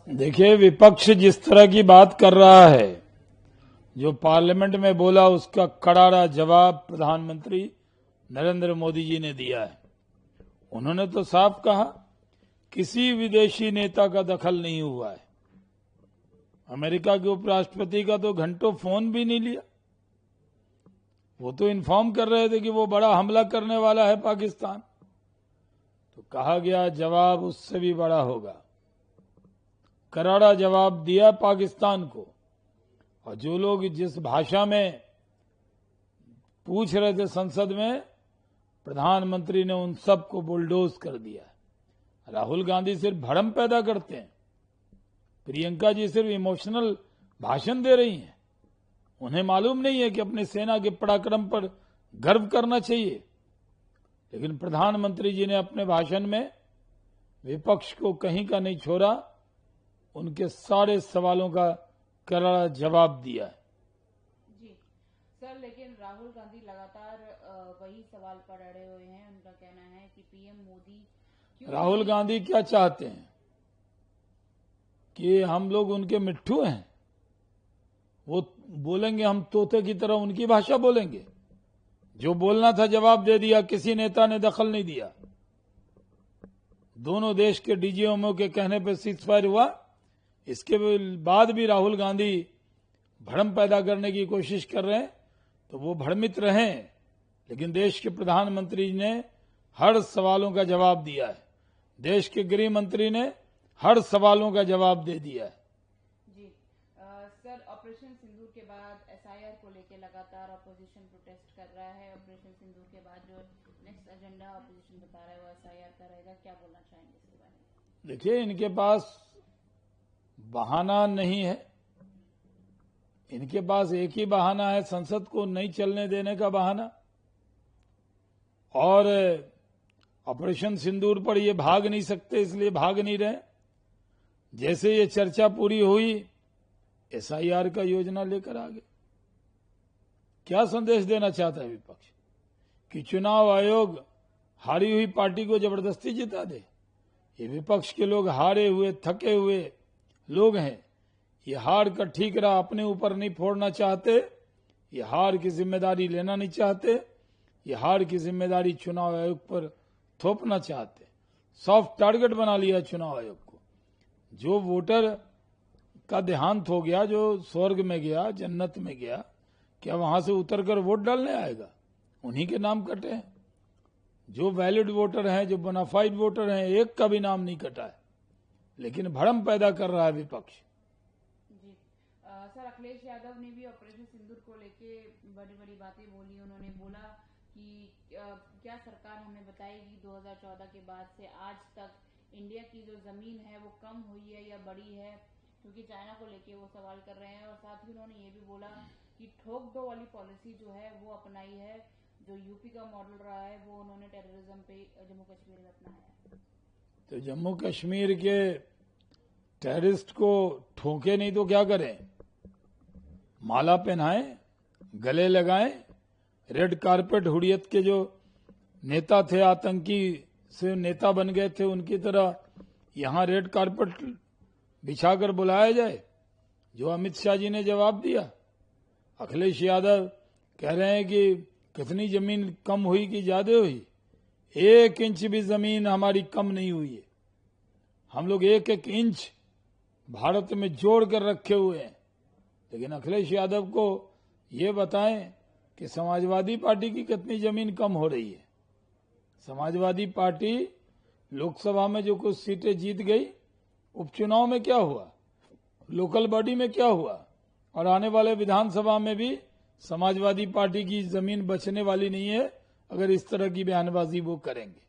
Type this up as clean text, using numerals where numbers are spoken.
देखिए, विपक्ष जिस तरह की बात कर रहा है, जो पार्लियामेंट में बोला उसका करारा जवाब प्रधानमंत्री नरेंद्र मोदी जी ने दिया है। उन्होंने तो साफ कहा किसी विदेशी नेता का दखल नहीं हुआ है। अमेरिका के उपराष्ट्रपति का तो घंटों फोन भी नहीं लिया। वो तो इन्फॉर्म कर रहे थे कि वो बड़ा हमला करने वाला है पाकिस्तान, तो कहा गया जवाब उससे भी बड़ा होगा। करारा जवाब दिया पाकिस्तान को, और जो लोग जिस भाषा में पूछ रहे थे संसद में, प्रधानमंत्री ने उन सबको बुलडोज कर दिया। राहुल गांधी सिर्फ भड़म पैदा करते हैं, प्रियंका जी सिर्फ इमोशनल भाषण दे रही हैं। उन्हें मालूम नहीं है कि अपनी सेना के पराक्रम पर गर्व करना चाहिए। लेकिन प्रधानमंत्री जी ने अपने भाषण में विपक्ष को कहीं का नहीं छोड़ा, उनके सारे सवालों का करारा जवाब दिया है। जी सर, लेकिन राहुल गांधी लगातार वही सवाल पर अड़े हुए हैं। उनका कहना है कि पीएम मोदी राहुल गांधी क्या चाहते हैं कि हम लोग उनके मिट्ठू हैं? वो बोलेंगे हम तोते की तरह उनकी भाषा बोलेंगे। जो बोलना था जवाब दे दिया, किसी नेता ने दखल नहीं दिया। दोनों देश के डीजीएमओ के कहने पर सीजफायर हुआ। इसके बाद भी राहुल गांधी भ्रम पैदा करने की कोशिश कर रहे हैं, तो वो भ्रमित रहें। लेकिन देश के प्रधानमंत्री ने हर सवालों का जवाब दिया है। देश के गृह मंत्री ने हर सवालों का जवाब दे दिया है। जी सर, ऑपरेशन सिंदूर के बाद एसआईआर को लेकर लगातार अपोजिशन प्रोटेस्ट कर रहा है। ऑपरेशन सिंदूर के बाद जो नेक्स्ट एजेंडा अपोजिशन बता रहा है वो एसआईआर का रहेगा। क्या बोलना चाहेंगे इसके बारे में? देखिए, इनके पास बहाना नहीं है। इनके पास एक ही बहाना है, संसद को नहीं चलने देने का बहाना। और ऑपरेशन सिंदूर पर ये भाग नहीं सकते, इसलिए भाग नहीं रहे। जैसे ये चर्चा पूरी हुई, एसआईआर का योजना लेकर आ गए। क्या संदेश देना चाहता है विपक्ष? कि चुनाव आयोग हारी हुई पार्टी को जबरदस्ती जिता दे? ये विपक्ष के लोग हारे हुए, थके हुए लोग हैं। ये हार का ठीकरा अपने ऊपर नहीं फोड़ना चाहते, ये हार की जिम्मेदारी लेना नहीं चाहते, ये हार की जिम्मेदारी चुनाव आयोग पर थोपना चाहते। सॉफ्ट टारगेट बना लिया चुनाव आयोग को। जो वोटर का देहांत हो गया, जो स्वर्ग में गया, जन्नत में गया, क्या वहां से उतरकर वोट डालने आएगा? उन्हीं के नाम कटे हैं। जो वैलिड वोटर हैं, जो बोनाफाइड वोटर हैं, एक का भी नाम नहीं कटा है। लेकिन भ्रम पैदा कर रहा है विपक्ष। जी सर, अखिलेश यादव ने भी ऑपरेशन सिंदूर को लेके बड़ी बड़ी बातें बोली। उन्होंने बोला कि क्या सरकार हमें बताएगी 2014 के बाद से आज तक इंडिया की जो जमीन है वो कम हुई है या बढ़ी है, क्योंकि चाइना को लेके वो सवाल कर रहे हैं। और साथ ही उन्होंने ये भी बोला कि ठोक दो वाली पॉलिसी जो है वो अपनाई है। जो यूपी का मॉडल रहा है वो उन्होंने टेररिज्म पे जम्मू कश्मीर में अपनाया है। तो जम्मू कश्मीर के टेररिस्ट को ठोके नहीं तो क्या करें? माला पहनाएं, गले लगाएं। रेड कारपेट हुर्रियत के जो नेता थे, आतंकी से नेता बन गए थे, उनकी तरह यहां रेड कारपेट बिछाकर बुलाया जाए। जो अमित शाह जी ने जवाब दिया। अखिलेश यादव कह रहे हैं कि कितनी जमीन कम हुई कि ज्यादा हुई? 1 इंच भी जमीन हमारी कम नहीं हुई है। हम लोग 1-1 इंच भारत में जोड़ कर रखे हुए हैं। लेकिन अखिलेश यादव को ये बताएं कि समाजवादी पार्टी की कितनी जमीन कम हो रही है। समाजवादी पार्टी लोकसभा में जो कुछ सीटें जीत गई, उपचुनाव में क्या हुआ, लोकल बॉडी में क्या हुआ, और आने वाले विधानसभा में भी समाजवादी पार्टी की जमीन बचने वाली नहीं है अगर इस तरह की बयानबाजी वो करेंगे।